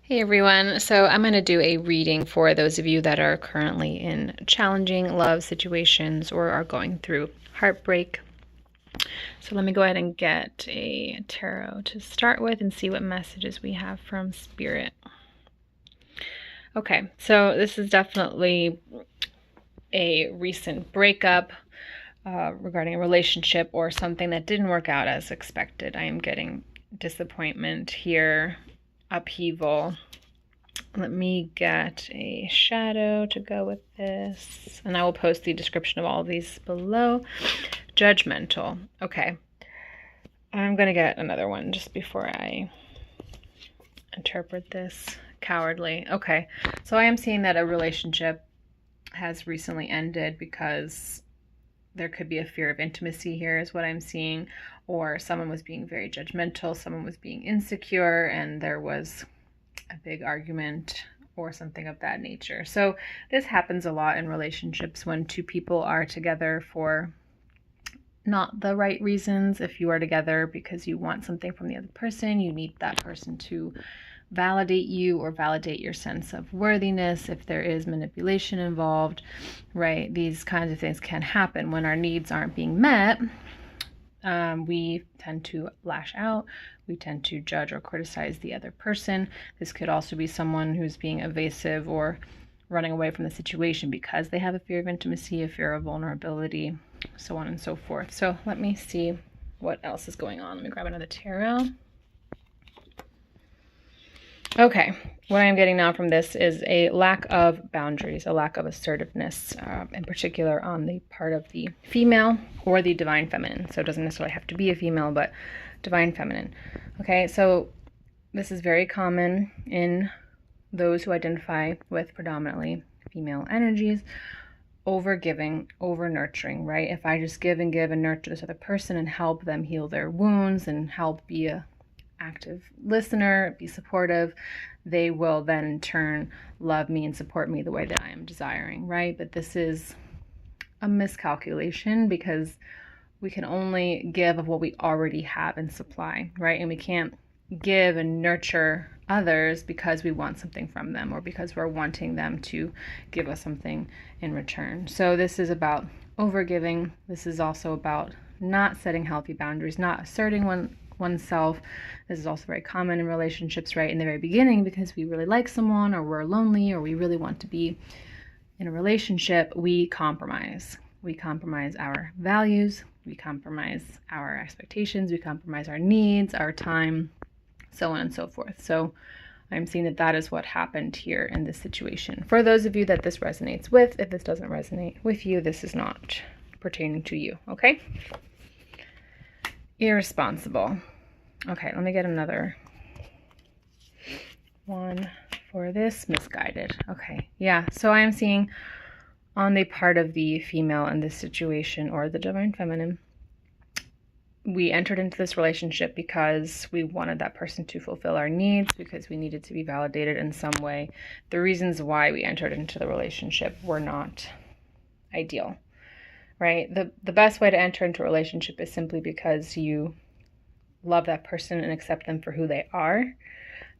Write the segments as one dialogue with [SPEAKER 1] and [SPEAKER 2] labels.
[SPEAKER 1] Hey everyone. So I'm going to do a reading for those of you that are currently in challenging love situations or are going through heartbreak. So let me go ahead and get a tarot to start with and see what messages we have from Spirit. Okay, so this is definitely a recent breakup regarding a relationship or something that didn't work out as expected. I am getting disappointment here, upheaval. Let me get a shadow to go with this, and I will post the description of all of these below. Judgmental. Okay. I'm going to get another one just before I interpret this. Cowardly. Okay. So I am seeing that a relationship has recently ended because there could be a fear of intimacy here is what I'm seeing, or someone was being very judgmental, someone was being insecure, and there was a big argument or something of that nature. So this happens a lot in relationships when two people are together for not the right reasons. If you are together because you want something from the other person, you need that person to validate you or validate your sense of worthiness. If there is manipulation involved, right? These kinds of things can happen when our needs aren't being met. We tend to lash out. We tend to judge or criticize the other person. This could also be someone who's being evasive or running away from the situation because they have a fear of intimacy, a fear of vulnerability, so on and so forth. So let me see what else is going on. Let me grab another tarot. Okay, what I'm getting now from this is a lack of boundaries, a lack of assertiveness, in particular on the part of the female or the divine feminine. So it doesn't necessarily have to be a female, but divine feminine. Okay, so this is very common in those who identify with predominantly female energies. Over giving, over nurturing, right? If I just give and nurture this other person and help them heal their wounds and help be a active listener, be supportive, they will then in turn love me and support me the way that I am desiring, right? But this is a miscalculation because we can only give of what we already have in supply, right? And we can't give and nurture others because we want something from them or because we're wanting them to give us something in return. So this is about overgiving. This is also about not setting healthy boundaries, not asserting oneself. This is also very common in relationships, right? In the very beginning, because we really like someone or we're lonely or we really want to be in a relationship, we compromise. We compromise our values, we compromise our expectations, we compromise our needs, our time, so on and so forth. So I'm seeing that that is what happened here in this situation. For those of you that this resonates with, if this doesn't resonate with you, this is not pertaining to you, okay? Irresponsible. Okay, let me get another one for this. Misguided. Okay, yeah, so I am seeing on the part of the female in this situation, or the divine feminine, we entered into this relationship because we wanted that person to fulfill our needs, because we needed to be validated in some way. The reasons why we entered into the relationship were not ideal, right? The best way to enter into a relationship is simply because you love that person and accept them for who they are,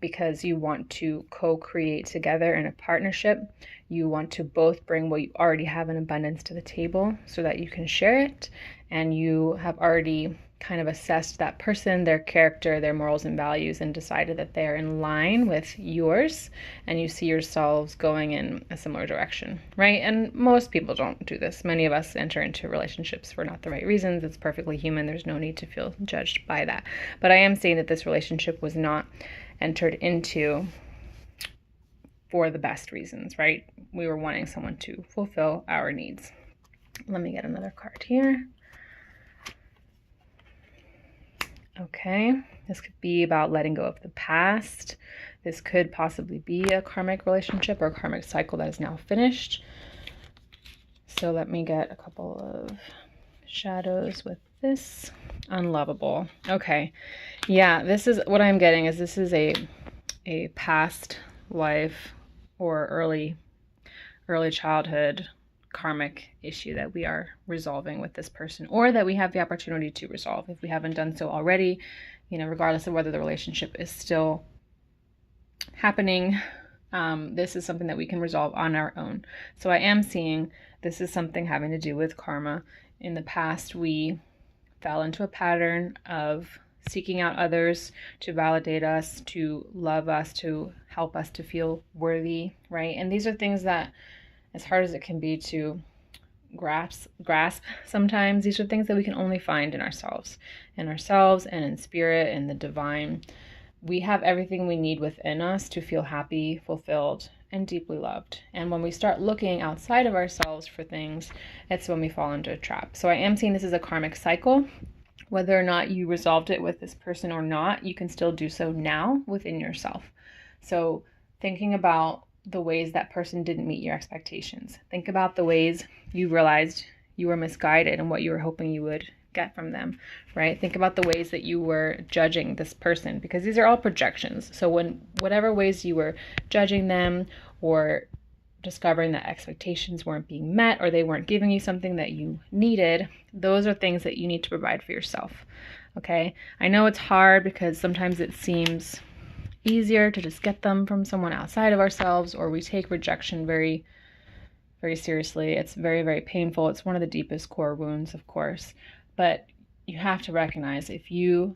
[SPEAKER 1] because you want to co-create together in a partnership. You want to both bring what you already have in abundance to the table so that you can share it, and you have already kind of assessed that person, their character, their morals and values, and decided that they are in line with yours, and you see yourselves going in a similar direction, right? And most people don't do this. Many of us enter into relationships for not the right reasons. It's perfectly human. There's no need to feel judged by that. But I am saying that this relationship was not entered into for the best reasons, right? We were wanting someone to fulfill our needs. Let me get another card here. Okay, this could be about letting go of the past. This could possibly be a karmic relationship or a karmic cycle that is now finished. So let me get a couple of shadows with this. Unlovable. Okay, yeah, this is what I'm getting is this is a past life or early childhood karmic issue that we are resolving with this person, or that we have the opportunity to resolve if we haven't done so already, regardless of whether the relationship is still happening. This is something that we can resolve on our own. So I am seeing this is something having to do with karma. In the past, we fell into a pattern of seeking out others to validate us, to love us, to help us to feel worthy, right? And these are things that, as hard as it can be to grasp sometimes, these are things that we can only find in ourselves and in spirit, in the divine. We have everything we need within us to feel happy, fulfilled, and deeply loved. And when we start looking outside of ourselves for things, it's when we fall into a trap. So I am seeing this as a karmic cycle. Whether or not you resolved it with this person or not, you can still do so now within yourself. So thinking about the ways that person didn't meet your expectations. Think about the ways you realized you were misguided and what you were hoping you would get from them, right? Think about the ways that you were judging this person, because these are all projections. So whatever ways you were judging them or discovering that expectations weren't being met or they weren't giving you something that you needed, those are things that you need to provide for yourself. Okay? I know it's hard because sometimes it seems easier to just get them from someone outside of ourselves, or we take rejection very, very seriously. It's very, very painful. It's one of the deepest core wounds, of course. But you have to recognize, if you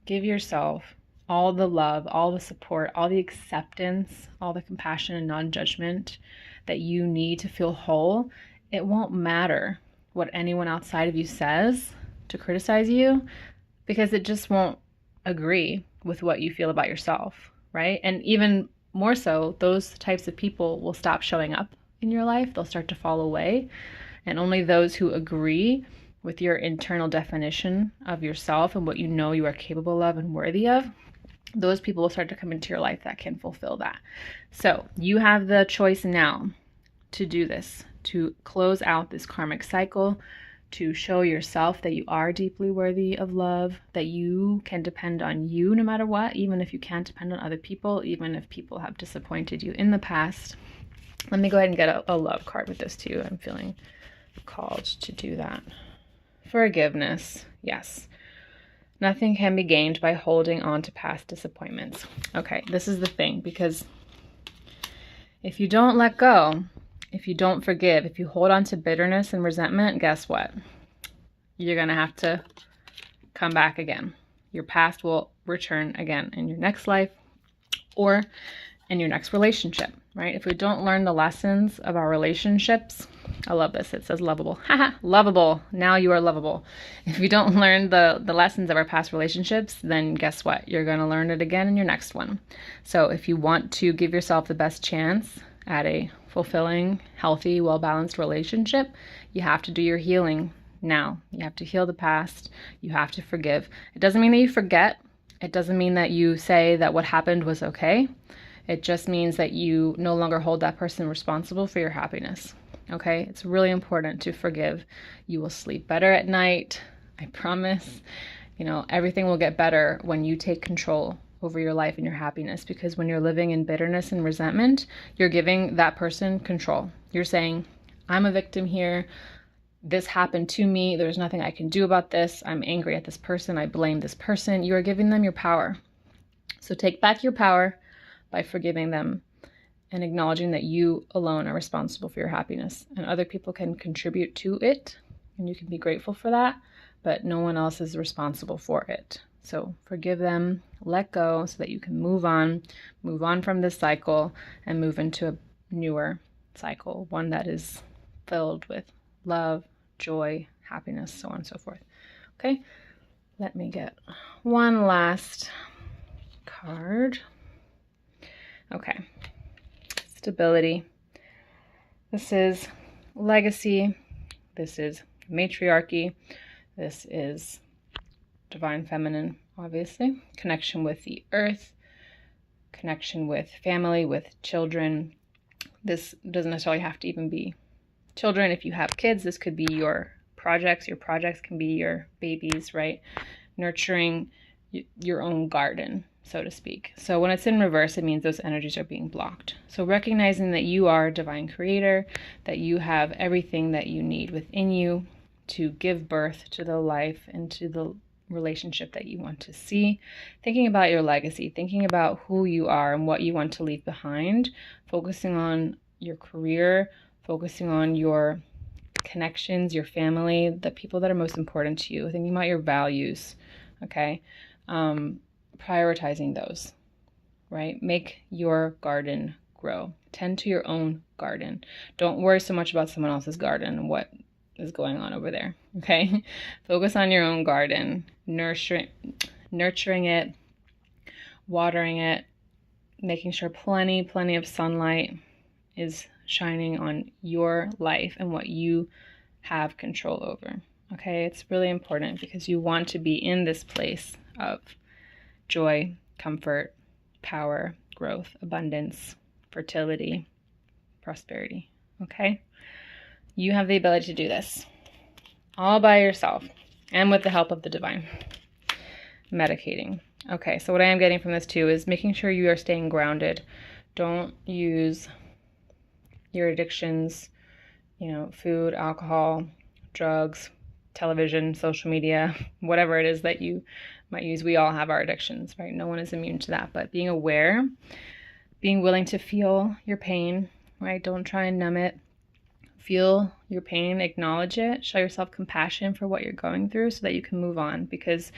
[SPEAKER 1] give yourself all the love, all the support, all the acceptance, all the compassion and non-judgment that you need to feel whole, it won't matter what anyone outside of you says to criticize you, because it just won't agree with what you feel about yourself, right? And even more so, those types of people will stop showing up in your life. They'll start to fall away. And only those who agree with your internal definition of yourself and what you know you are capable of and worthy of, those people will start to come into your life that can fulfill that. So you have the choice now to do this, to close out this karmic cycle, to show yourself that you are deeply worthy of love, that you can depend on you no matter what, even if you can't depend on other people, even if people have disappointed you in the past. Let me go ahead and get a love card with this too. I'm feeling called to do that. Forgiveness. Yes. Nothing can be gained by holding on to past disappointments. Okay, this is the thing, because if you don't let go, if you don't forgive, if you hold on to bitterness and resentment, guess what? You're going to have to come back again. Your past will return again in your next life or in your next relationship, right? If we don't learn the lessons of our relationships, I love this. It says lovable. Haha, lovable. Now you are lovable. If you don't learn the lessons of our past relationships, then guess what? You're going to learn it again in your next one. So if you want to give yourself the best chance at a fulfilling, healthy, well-balanced relationship, you have to do your healing now. You have to heal the past. You have to forgive. It doesn't mean that you forget. It doesn't mean that you say that what happened was okay. It just means that you no longer hold that person responsible for your happiness. Okay? It's really important to forgive. You will sleep better at night. I promise. Everything will get better when you take control over your life and your happiness, because when you're living in bitterness and resentment, you're giving that person control. You're saying, I'm a victim here. This happened to me. There's nothing I can do about this. I'm angry at this person. I blame this person. You are giving them your power. So take back your power by forgiving them and acknowledging that you alone are responsible for your happiness, and other people can contribute to it, and you can be grateful for that, but no one else is responsible for it. So forgive them, let go, so that you can move on from this cycle and move into a newer cycle, one that is filled with love, joy, happiness, so on and so forth. Okay, let me get one last card. Okay, stability. This is legacy. This is matriarchy. This is divine feminine, obviously. Connection with the earth, connection with family, with children. This doesn't necessarily have to even be children. If you have kids, this could be your projects. Your projects can be your babies, right? Nurturing your own garden, so to speak. So when it's in reverse, it means those energies are being blocked. So recognizing that you are a divine creator, that you have everything that you need within you to give birth to the life and to the relationship that you want to see, thinking about your legacy, thinking about who you are and what you want to leave behind, focusing on your career, focusing on your connections, your family, the people that are most important to you, thinking about your values, okay? Prioritizing those, right? Make your garden grow. Tend to your own garden. Don't worry so much about someone else's garden and what is going on over there, okay? Focus on your own garden, nurturing it, watering it, making sure plenty of sunlight is shining on your life and what you have control over, okay? It's really important because you want to be in this place of joy, comfort, power, growth, abundance, fertility, prosperity, okay? You have the ability to do this all by yourself and with the help of the divine. Medicating. Okay, so what I am getting from this too is making sure you are staying grounded. Don't use your addictions, food, alcohol, drugs, television, social media, whatever it is that you might use. We all have our addictions, right? No one is immune to that, but being aware, being willing to feel your pain, right? Don't try and numb it. Feel your pain, acknowledge it, show yourself compassion for what you're going through so that you can move on, because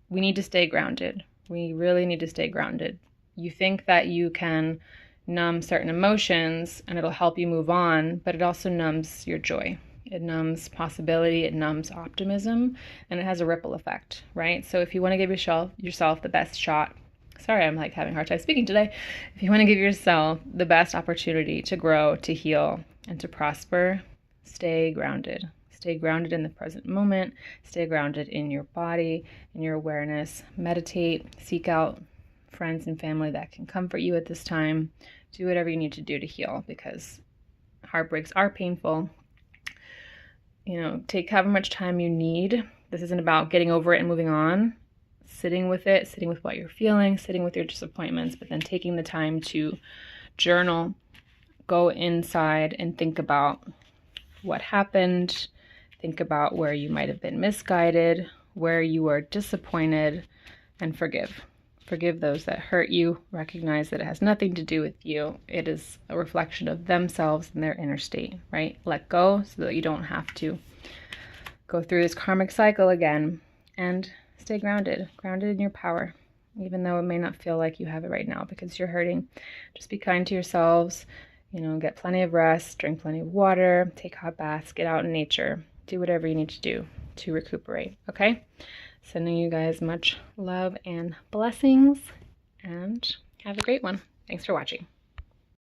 [SPEAKER 1] we need to stay grounded. We really need to stay grounded. You think that you can numb certain emotions and it'll help you move on, but it also numbs your joy. It numbs possibility, it numbs optimism, and it has a ripple effect, right? So if you want to give yourself the best shot, sorry, I'm like having a hard time speaking today. If you want to give yourself the best opportunity to grow, to heal, and to prosper, stay grounded. Stay grounded in the present moment. Stay grounded in your body, in your awareness. Meditate. Seek out friends and family that can comfort you at this time. Do whatever you need to do to heal, because heartbreaks are painful. Take however much time you need. This isn't about getting over it and moving on. Sitting with it, sitting with what you're feeling, sitting with your disappointments, but then taking the time to journal, go inside and think about what happened, think about where you might have been misguided, where you were disappointed, and forgive. Forgive those that hurt you. Recognize that it has nothing to do with you. It is a reflection of themselves and their inner state, right? Let go so that you don't have to go through this karmic cycle again, and stay grounded in your power, even though it may not feel like you have it right now because you're hurting. Just be kind to yourselves, get plenty of rest, drink plenty of water, take hot baths, get out in nature, do whatever you need to do to recuperate, okay? Sending you guys much love and blessings, and have a great one. Thanks for watching.